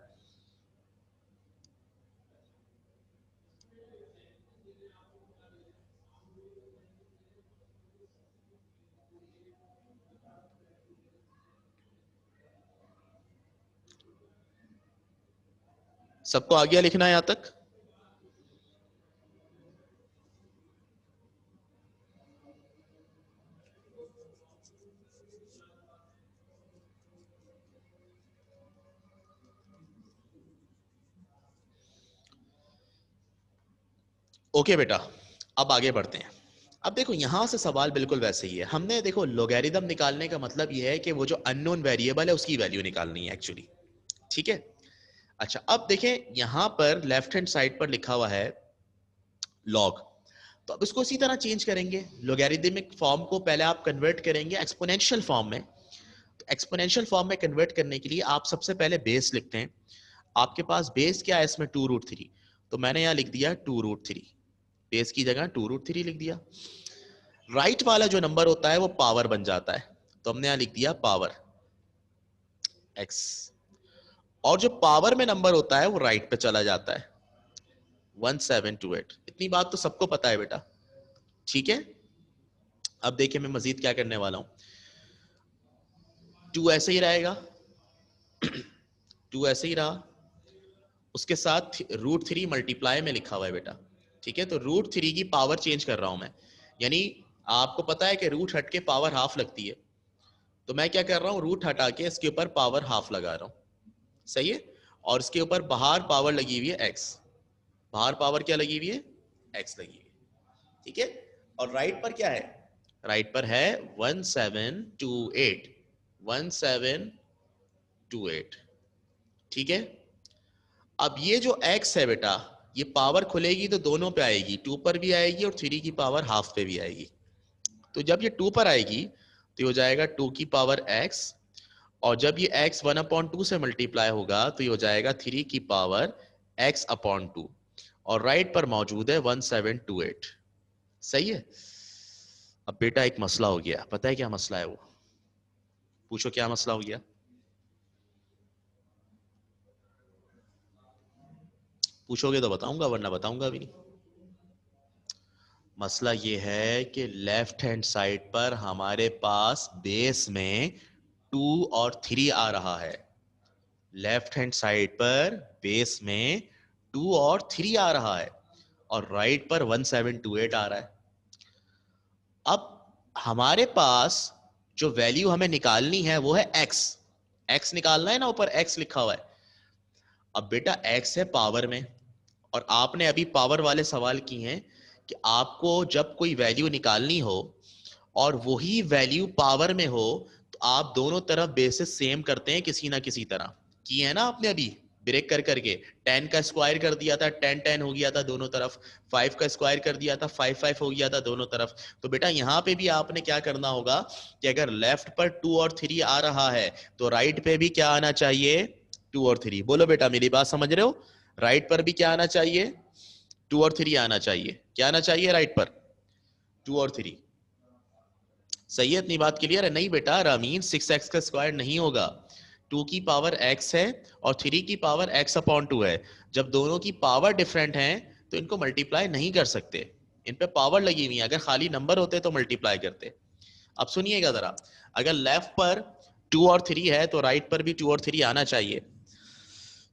सबको आ गया लिखना यहां तक? ओके बेटा, अब आगे बढ़ते हैं। अब देखो यहां से सवाल बिल्कुल वैसे ही है। हमने देखो लोगैरिथम निकालने का मतलब यह है कि वो जो अननोन वेरिएबल है उसकी वैल्यू निकालनी है एक्चुअली, ठीक है। अच्छा अब देखें यहां पर लेफ्ट हैंड साइड पर लिखा हुआ है लॉग, तो अब इसको इसी तरह चेंज करेंगे। लोगैरिथमिक फॉर्म को पहले आप कन्वर्ट करेंगे एक्सपोनेंशियल फॉर्म में। तो एक्सपोनेंशियल फॉर्म में कन्वर्ट करने के लिए आप सबसे पहले बेस लिखते हैं। आपके पास बेस क्या है इसमें? 2√3। तो मैंने यहां लिख दिया 2√3, बेस की जगह 2√3 लिख दिया। राइट वाला जो नंबर होता है वो पावर बन जाता है, तो हमने यहां लिख दिया पावर x। और जो पावर में नंबर होता है वो राइट पे चला जाता है 1728। इतनी बात तो सबको पता है बेटा, ठीक है। अब देखिए मैं मजीद क्या करने वाला हूं। 2 ऐसे ही रहेगा, 2 ऐसे ही रहा, उसके साथ √3 मल्टीप्लाई में लिखा हुआ है बेटा, ठीक है। तो √3 की पावर चेंज कर रहा हूं मैं, यानी आपको पता है कि रूट हट के पावर हाफ लगती है, तो मैं क्या कर रहा हूं, रूट हटा के इसके ऊपर पावर हाफ लगा रहा हूं, सही है। और इसके ऊपर बाहर पावर लगी हुई है x, बाहर पावर क्या लगी हुई है? x लगी हुई है, ठीक है। और राइट पर क्या है? राइट पर है 1728, 1728, ठीक है। अब ये जो x है बेटा, ये पावर खुलेगी तो दोनों पे आएगी, 2 पर भी आएगी और 3 की पावर हाफ पे भी आएगी। तो जब ये 2 पर आएगी तो ये हो जाएगा 2 की पावर x, और जब ये x 1/2 से मल्टीप्लाई होगा तो ये हो जाएगा 3 की पावर x/2, और राइट पर मौजूद है 1728, सही है। अब बेटा एक मसला हो गया, पता है क्या मसला है वो? पूछो क्या मसला हो गया? पूछोगे तो बताऊंगा वरना बताऊंगा भी नहीं। मसला ये है कि लेफ्ट हैंड साइड पर हमारे पास बेस में 2 और 3 आ रहा है। लेफ्ट हैंड साइड पर बेस में 2 और 3 आ रहा है, और राइट पर 1728 आ रहा है। अब हमारे पास जो वैल्यू हमें निकालनी है वो है x। x निकालना है ना, ऊपर x लिखा हुआ है। अब बेटा x है पावर में, और आपने अभी पावर वाले सवाल किए हैं कि आपको जब कोई वैल्यू निकालनी हो और वही वैल्यू पावर में हो, तो आप दोनों तरफ बेसिस सेम करते हैं किसी ना किसी तरह। किए है ना आपने अभी ब्रेक कर करके। 10 का स्क्वायर कर दिया था, 10 10 हो गया था दोनों तरफ। 5 का स्क्वायर कर दिया था, 5 5 हो गया था दोनों तरफ। तो बेटा यहां पे भी आपने क्या करना होगा कि अगर लेफ्ट पर 2 और 3 आ रहा है तो राइट पे भी क्या आना चाहिए? 2 और 3। बोलो बेटा मेरी बात समझ रहे हो? राइट पर भी क्या आना चाहिए? 2 और 3 आना चाहिए। क्या आना चाहिए राइट पर? 2 और 3। सही है, इतनी बात क्लियर है? नहीं बेटा रामीन 6x का स्क्वायर नहीं होगा। 2 की पावर x है और 3 की पावर x/2 है। जब दोनों की पावर डिफरेंट है तो इनको मल्टीप्लाई नहीं कर सकते, इन पे पावर लगी हुई है। अगर खाली नंबर होते तो मल्टीप्लाई करते। अब सुनिएगा जरा, अगर लेफ्ट पर 2 और 3 है तो राइट पर भी 2 और 3 आना चाहिए।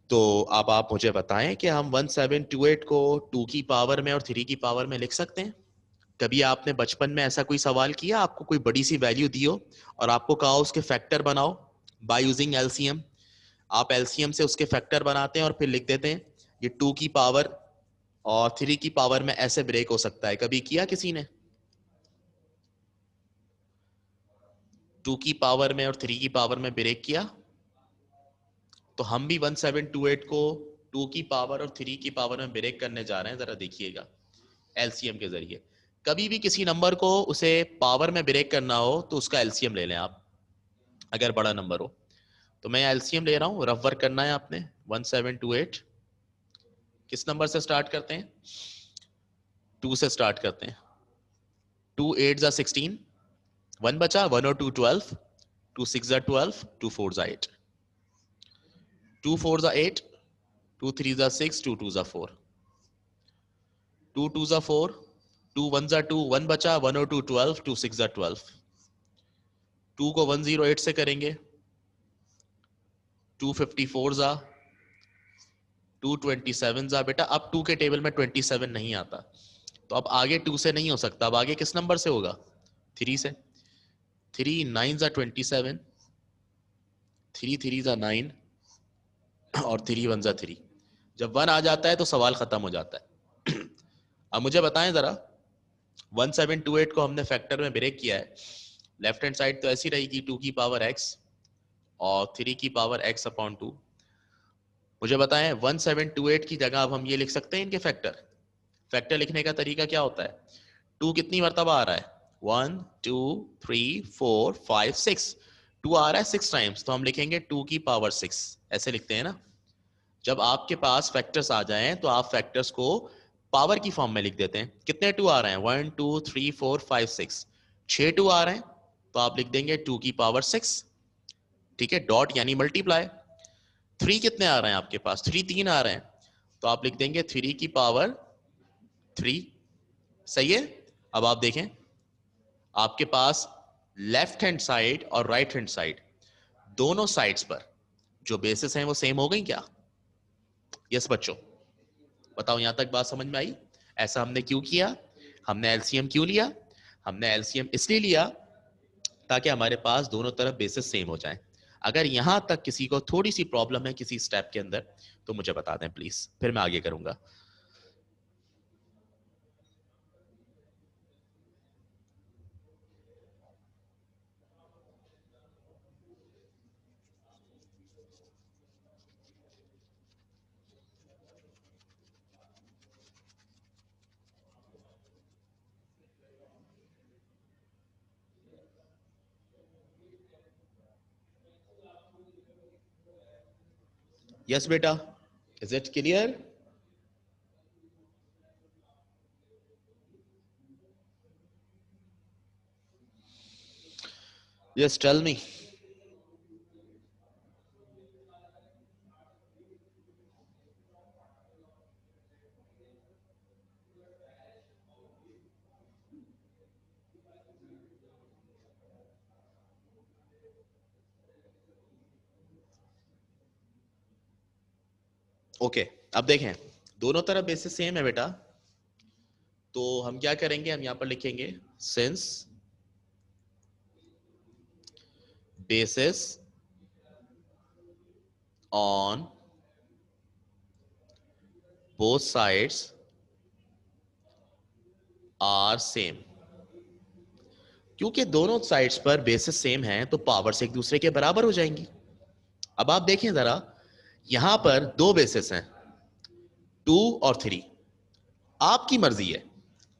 तो अब आप मुझे बताएं कि हम 1728 को 2 की पावर में और 3 की पावर में लिख सकते हैं? कभी आपने बचपन में ऐसा कोई सवाल किया, आपको कोई बड़ी सी वैल्यू दी हो और आपको कहा उसके फैक्टर बनाओ बाय यूजिंग एलसीएम? आप एलसीएम से उसके फैक्टर बनाते हैं और फिर लिख देते हैं ये 2 की पावर और 3 की पावर में ऐसे ब्रेक हो सकता है। कभी किया किसी ने? 2 की पावर में और 3 की पावर में ब्रेक किया? तो हम भी 1728 को 2 की पावर और 3 की पावर में ब्रेक करने जा रहे हैं, जरा देखिएगा एलसीएम के जरिए। कभी भी किसी नंबर को उसे पावर में ब्रेक करना हो तो उसका एलसीएम ले लें आप, अगर बड़ा नंबर हो। तो मैं एलसीएम ले रहा हूं, रफ वर्क करना है आपने। 1728 किस नंबर से स्टार्ट करते हैं? 2 से स्टार्ट करते हैं। 2 8 जा 16, 1 बचा, 1 और 2 12, 2 6 जा 12, 2 4 जा 8, 2 4 जा 8, 2 3 जा 6, 2 2 जा 4, 2 2 जा 4, 2 1 जा 2, 1 बचा, 1 और 2 12, 2 6 जा 12, 2 को 108 से करेंगे, 2 54 जा, 2 27 जा। बेटा अब 2 के टेबल में 27 नहीं आता, तो अब आगे 2 से नहीं हो सकता, अब आगे किस नंबर से होगा? 3 से। 3 9 जा 27, 3 3 जा 9 और 3 1 जा 3। जब 1 आ जाता है तो सवाल खत्म हो जाता है। अब मुझे बताएं जरा, 1728 को हमने फैक्टर में ब्रेक किया है, लेफ्ट हैंड साइड तो ऐसी रहेगी 2 की पावर x और 3 की पावर x अपॉन 2। मुझे बताएं 1728 की जगह अब हम ये लिख सकते हैं इनके फैक्टर? फैक्टर लिखने का तरीका क्या होता है? 2 कितनी मरतबा आ रहा है? 1 2 3 4 5 6, 2 आ रहा है 6 टाइम्स, तो हम लिखेंगे 2 की पावर 6, ऐसे लिखते हैं ना। जब आपके पास फैक्टर्स आ जाएं तो आप फैक्टर्स को पावर की फॉर्म में लिख देते हैं। कितने 2 आ रहे हैं? 1 2 3 4 5 6, 6 2 आ रहे हैं तो आप लिख देंगे 2 की पावर 6, ठीक है, डॉट यानी मल्टीप्लाई। 3 कितने आ रहे हैं आपके पास? 3 3 आ रहे हैं तो आप लिख देंगे 3 की पावर 3, सही है। अब आप देखें, आपके पास लेफ्ट हैंड साइड और राइट हैंड साइड दोनों साइड्स पर जो बेसिस हैं वो सेम हो गई क्या? यस बच्चों, बताओ यहां तक बात समझ में आई? ऐसा हमने क्यों किया? हमने एलसीएम क्यों लिया? हमने एलसीएम इसलिए लिया ताकि हमारे पास दोनों तरफ बेसिस सेम हो जाए। अगर यहां तक किसी को थोड़ी सी प्रॉब्लम है किसी स्टेप के अंदर तो मुझे बता दें प्लीज, फिर मैं आगे करूंगा। यस बेटा, is it clear? Yes tell me. Okay, अब देखें दोनों तरफ बेसिस सेम है बेटा, तो हम क्या करेंगे, हम यहां पर लिखेंगे since basis on both sides are same. क्योंकि दोनों साइड्स पर बेसिस सेम हैं तो पावर्स एक दूसरे के बराबर हो जाएंगी। अब आप देखें जरा, यहां पर दो बेसिस हैं 2 और 3, आपकी मर्जी है,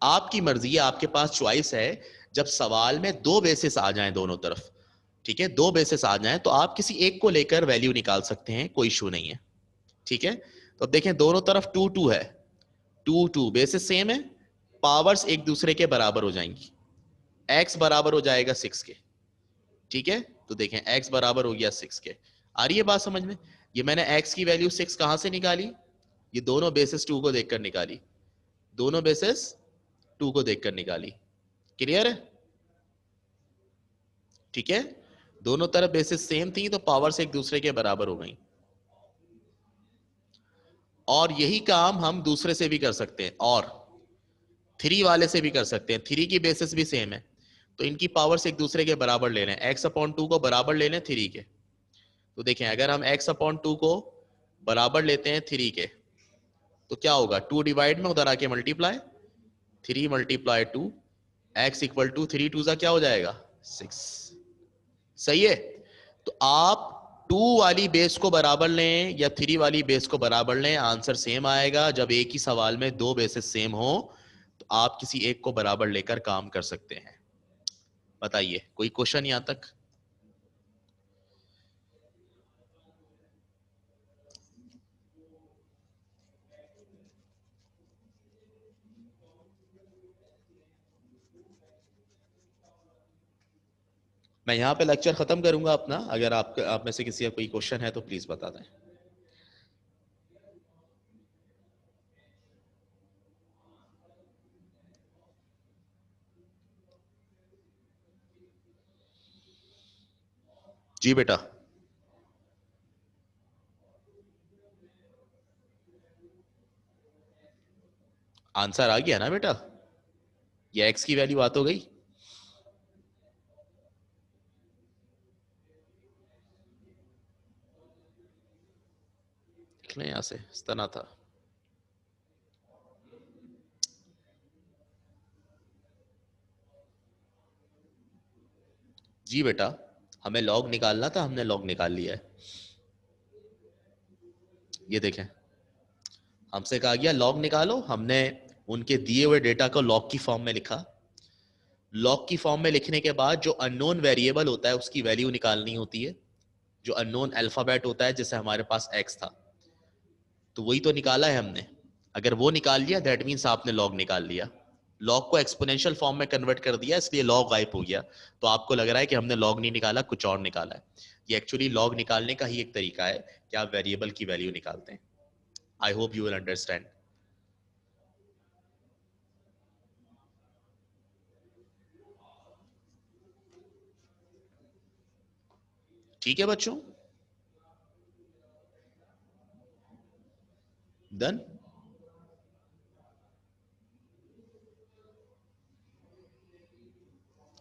आपकी मर्जी है, आपके पास चॉइस है। जब सवाल में दो बेसिस आ जाएं दोनों तरफ, ठीक है, दो बेसिस आ जाएं तो आप किसी एक को लेकर वैल्यू निकाल सकते हैं, कोई इशू नहीं है, ठीक है। तो अब देखें दोनों तरफ 2 2 है, 2 2 बेसिस सेम है, पावर्स एक दूसरे के बराबर हो जाएंगी, x बराबर हो जाएगा 6 के, ठीक है। तो देखें x बराबर हो गया 6 के। आ रही है बात समझ में? ये मैंने x की वैल्यू 6 कहां से निकाली? ये दोनों बेसिस 2 को देखकर निकाली। दोनों बेसिस 2 को देखकर निकाली। क्लियर है? ठीक है, दोनों तरफ बेसिस सेम थी तो पावर्स एक दूसरे के बराबर हो गई। और यही काम हम दूसरे से भी कर सकते हैं, और 3 वाले से भी कर सकते हैं। 3 की बेसिस भी सेम है, तो इनकी पावर्स एक दूसरे के बराबर ले लें। x अपॉन 2 को बराबर ले लें 3 के। तो देखें, अगर हम x अपॉन 2 को बराबर लेते हैं 3 के, तो क्या होगा? 2 डिवाइड में उधर आके multiply, 3 multiply 2, x equal to 3 2 क्या हो जाएगा? 6। सही है? तो आप 2 वाली बेस को बराबर लें या 3 वाली बेस को बराबर लें, आंसर सेम आएगा। जब एक ही सवाल में 2 बेसेस सेम हो तो आप किसी एक को बराबर लेकर काम कर सकते हैं। बताइए, कोई क्वेश्चन यहां तक? मैं यहां पे लेक्चर खत्म करूंगा अपना। अगर आप में से किसी का कोई क्वेश्चन है तो प्लीज बता दें। जी बेटा, आंसर आ गया ना बेटा? ये एक्स की वैल्यू आ तो गई। देख लें यहां से, इस तरह था। जी बेटा, हमें लॉग निकालना था, हमने लॉग निकाल लिया है। ये देखें, हमसे कहा गया लॉग निकालो, हमने उनके दिए हुए डेटा को लॉग की फॉर्म में लिखा। लॉग की फॉर्म में लिखने के बाद जो अननोन वेरिएबल होता है उसकी वैल्यू निकालनी होती है। जो अननोन अल्फाबेट होता है, जैसे हमारे पास एक्स था, तो वही तो निकाला है हमने। अगर वो निकाल लिया दैट मीन्स आपने लॉग निकाल लिया। लॉग को एक्सपोनेंशियल फॉर्म में कन्वर्ट कर दिया, इसलिए लॉग गायब हो गया। तो आपको लग रहा है कि हमने लॉग नहीं निकाला, कुछ और निकाला है। ये एक्चुअली लॉग निकालने का ही एक तरीका है कि आप वेरिएबल की वैल्यू निकालते हैं। I hope you will understand. ठीक है बच्चों, done.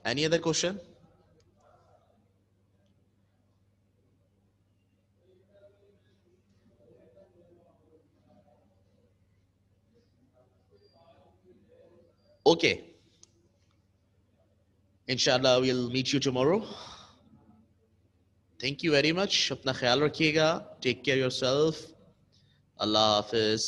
Any other question? Okay, इंशाल्लाह will meet you tomorrow. Thank you very much. अपना ख्याल रखिएगा। Take care yourself. अल्लाह हाफिज।